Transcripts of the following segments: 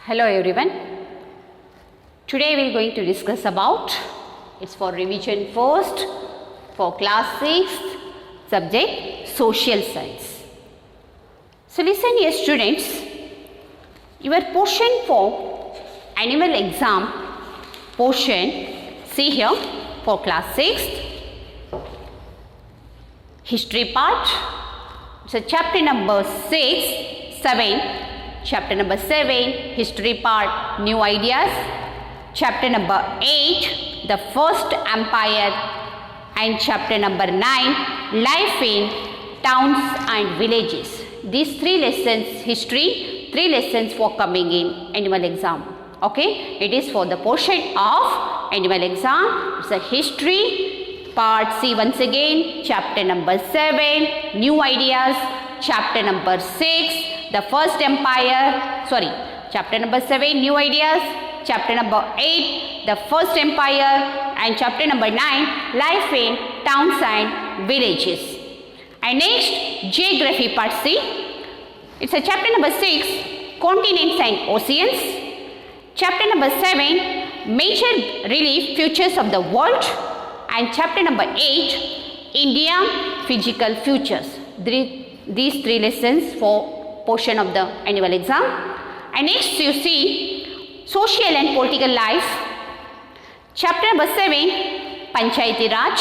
Hello everyone. Today we are going to discuss about, it's for revision first for class 6th subject social science. So listen here students, your portion for annual exam portion, see here for class 6th history part. So chapter number 7, chapter number 7 history part new ideas, chapter number 8 the first empire, and chapter number 9 life in towns and villages. These 3 lessons history, 3 lessons for coming in annual exam. Okay, it is for the portion of annual exam. It's a history part. See once again chapter number 7 new ideas, chapter number 6 the first empire, chapter number 7 new ideas, chapter number 8 the first empire, and chapter number 9 life in towns and villages. And next geography part. See, it's a chapter number 6 continents and oceans, chapter number 7 major relief features of the world, and chapter number 8 India physical features. These 3 lessons for portion of the annual exam. And next you see social and political life, chapter number 7 Panchayati Raj,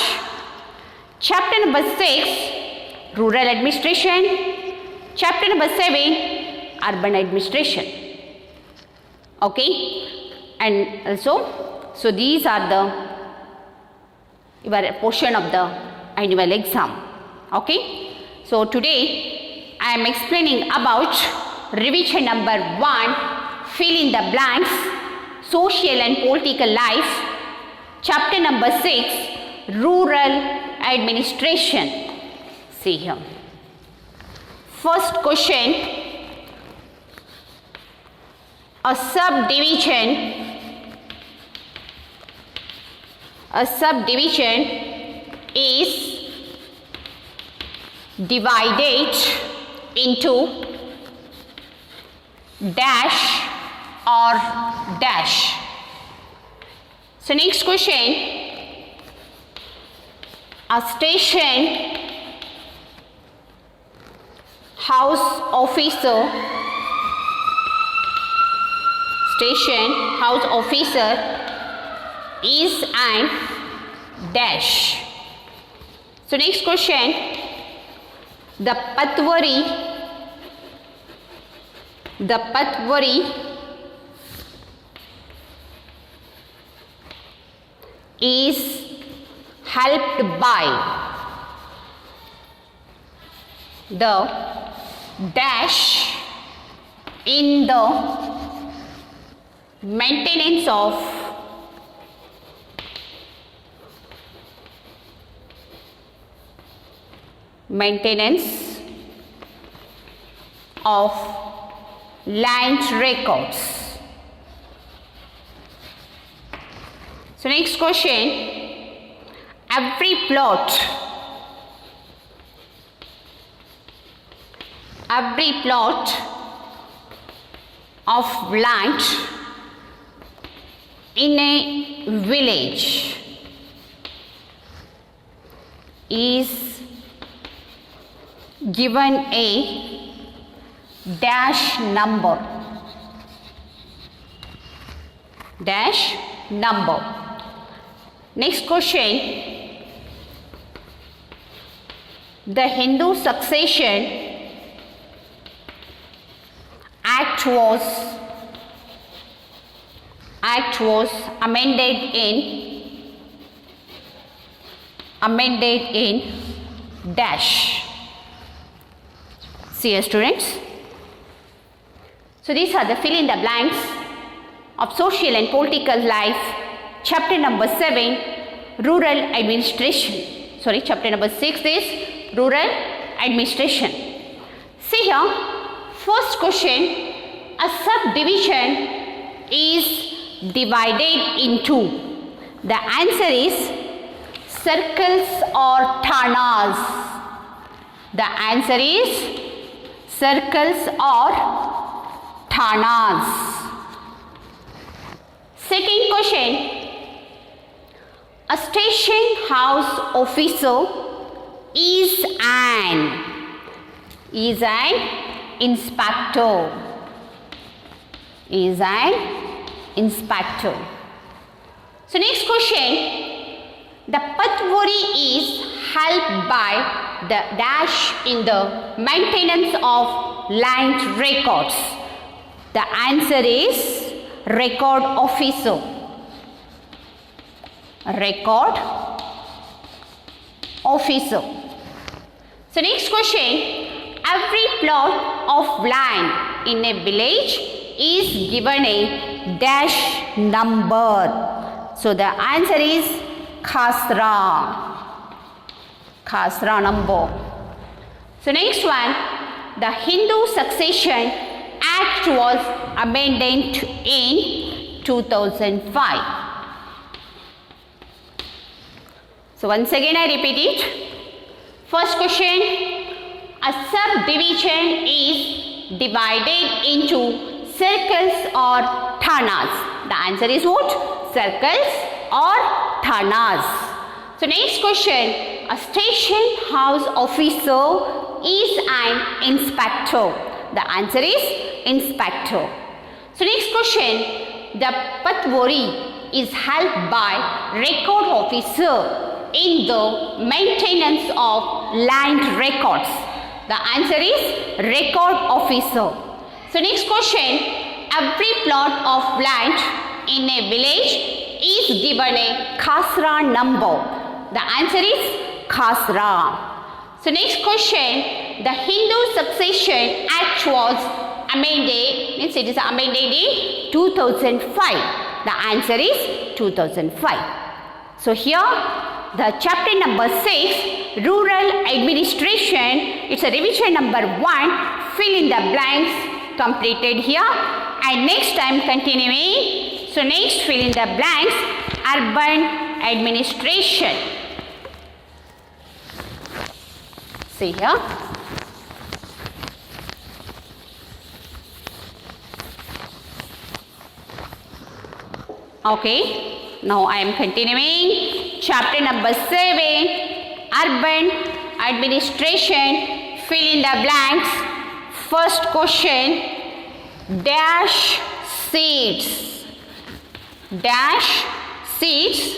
chapter number 6 rural administration, chapter number 7 urban administration. Okay, and also so these are your portion of the annual exam. Okay, so today I am explaining about revision number 1 fill in the blanks social and political life, chapter number 6 rural administration. See here, first question, a subdivision is divided into dash or dash. So next question, a station house officer is an dash. So next question, the patwari is helped by the dash in the maintenance of land records. So next question, every plot of land in a village is given a dash number. Next question, the Hindu Succession Act was amended in dash. See here students. So these are the fill in the blanks of social and political life, chapter number 7 rural administration. Chapter number 6 is rural administration. See here, first question, a subdivision is divided into. The answer is circles or thanas. The answer is circles or thanas. Second question, a station house officer is an inspector. Is an inspector. So next question, the patwari is helped by the dash in the maintenance of land records. The answer is record officer. Record officer. So next question, every plot of land in a village is given a dash number. So the answer is khasra. Khasra number. So next one, the Hindu Succession Act was amended in 2005. So once again I repeat it. First question, a subdivision is divided into circles or thanas. The answer is what? Circles or thanas. So next question, a station house officer is an inspector. The answer is inspector. So next question, the patwari is helped by record officer in the maintenance of land records. The answer is record officer. So next question, every plot of land in a village is given a khasra number. The answer is khasra. So next question, the Hindu Succession Act was amended, means it is amended in 2005. The answer is 2005. So here the chapter number 6, rural administration, it's a revision number 1, fill in the blanks completed here, and next time continuing. So next fill in the blanks, urban administration. See here. Okay, now I am continuing. Chapter number 7, urban administration, fill in the blanks. First question, dash seats. Dash seats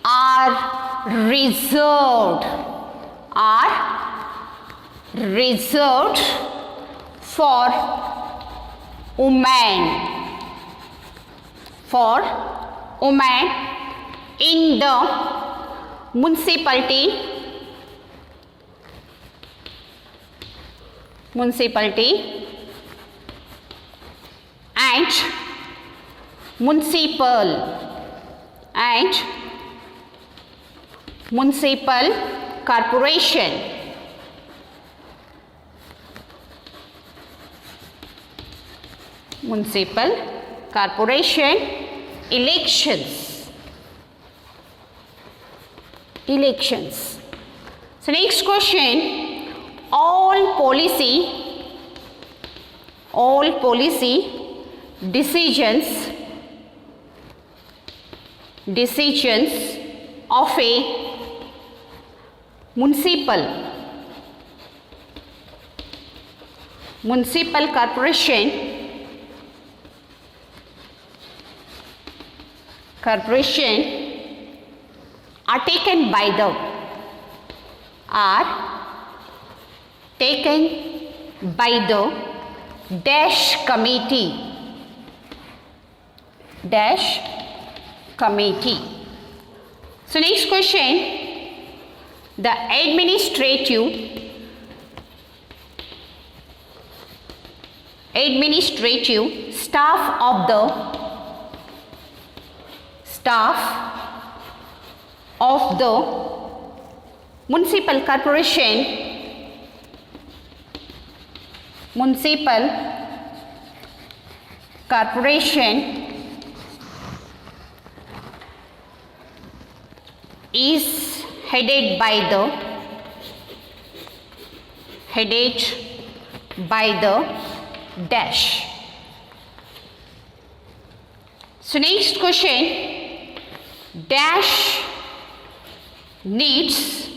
are reserved for women. For women in the municipality and municipal corporation. Municipal corporation elections. So next question, all policy decisions of a municipal corporation are taken by the dash committee. So next question, the administrative staff of the municipal corporation is headed by the dash. So next question, dash needs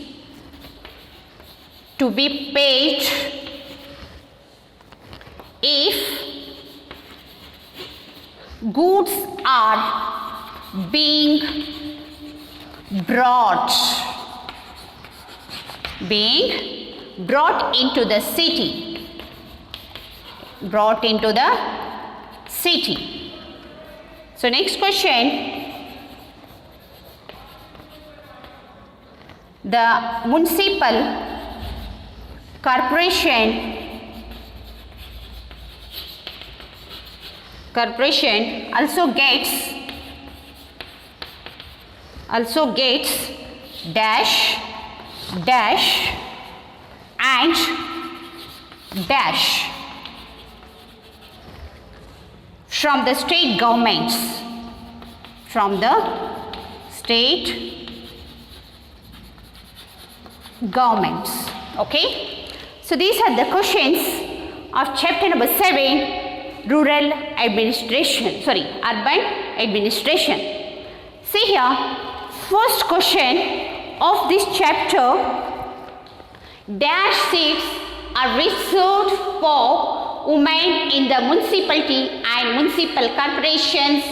to be paid if goods are being brought into the city, So next question, the municipal corporation also gets dash and dash from the state governments, okay. So these are the questions of chapter number 7, urban administration. See here, first question of this chapter, dash seats are reserved for women in the municipality and municipal corporations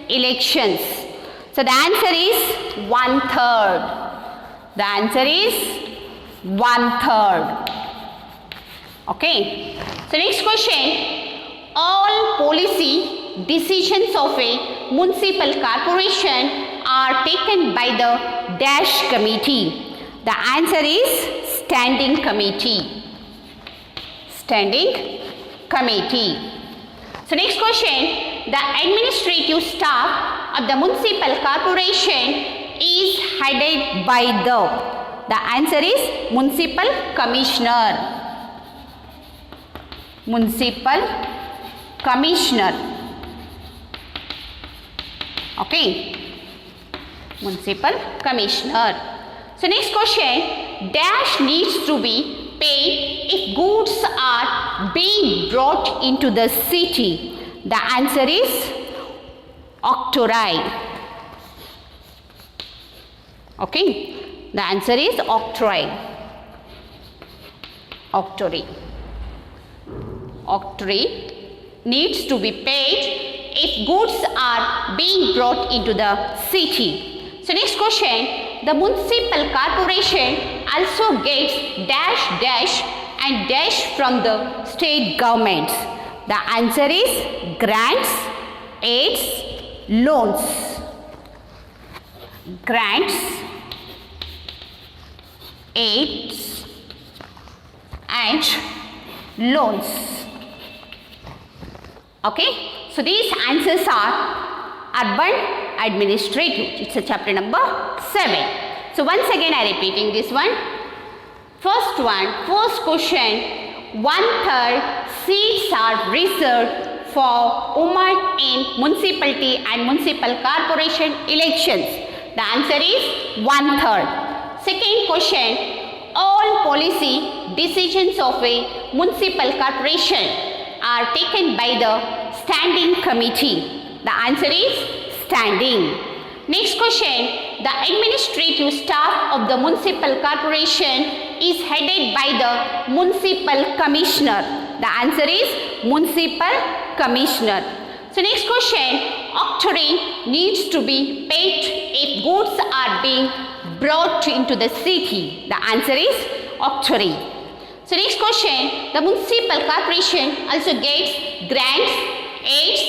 elections. So the answer is 1/3. The answer is 1/3. Okay. So next question, all policy decisions of a municipal corporation are taken by the dash committee. The answer is standing committee. So next question, the administrative staff of the municipal corporation is headed by the answer is municipal commissioner. Okay, municipal commissioner. So next question, dash needs to be paid if goods are being brought into the city. The answer is octroi. Okay, the answer is octroi. Octroi needs to be paid if goods are being brought into the city. So next question, the municipal corporation also gets dash and dash from the state governments. The answer is grants, aids, loans. Grants, aids and loans. Okay, so these answers are urban administrative. It's a chapter number 7. So once again I repeating this one. First question, 1/3 seats are reserved for women in municipality and municipal corporation elections. The answer is 1/3. Second question, all policy decisions of a municipal corporation are taken by the standing committee. The answer is standing. Next question, the administrative staff of the municipal corporation is headed by the municipal commissioner. The answer is municipal commissioner. So next question, octroi needs to be paid if goods are being brought into the city. The answer is octroi. So next question, the municipal corporation also gets grants, aids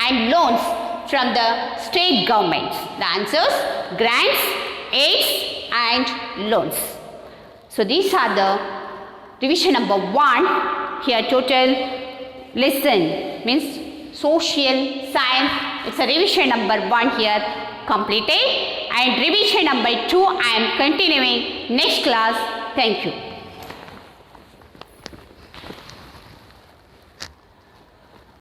and loans from the state government. The answers, grants, aids and loans. So these are the revision number 1. Here total lesson means social science. It's a revision number 1 here completed, and revision number 2 I am continuing next class. Thank you.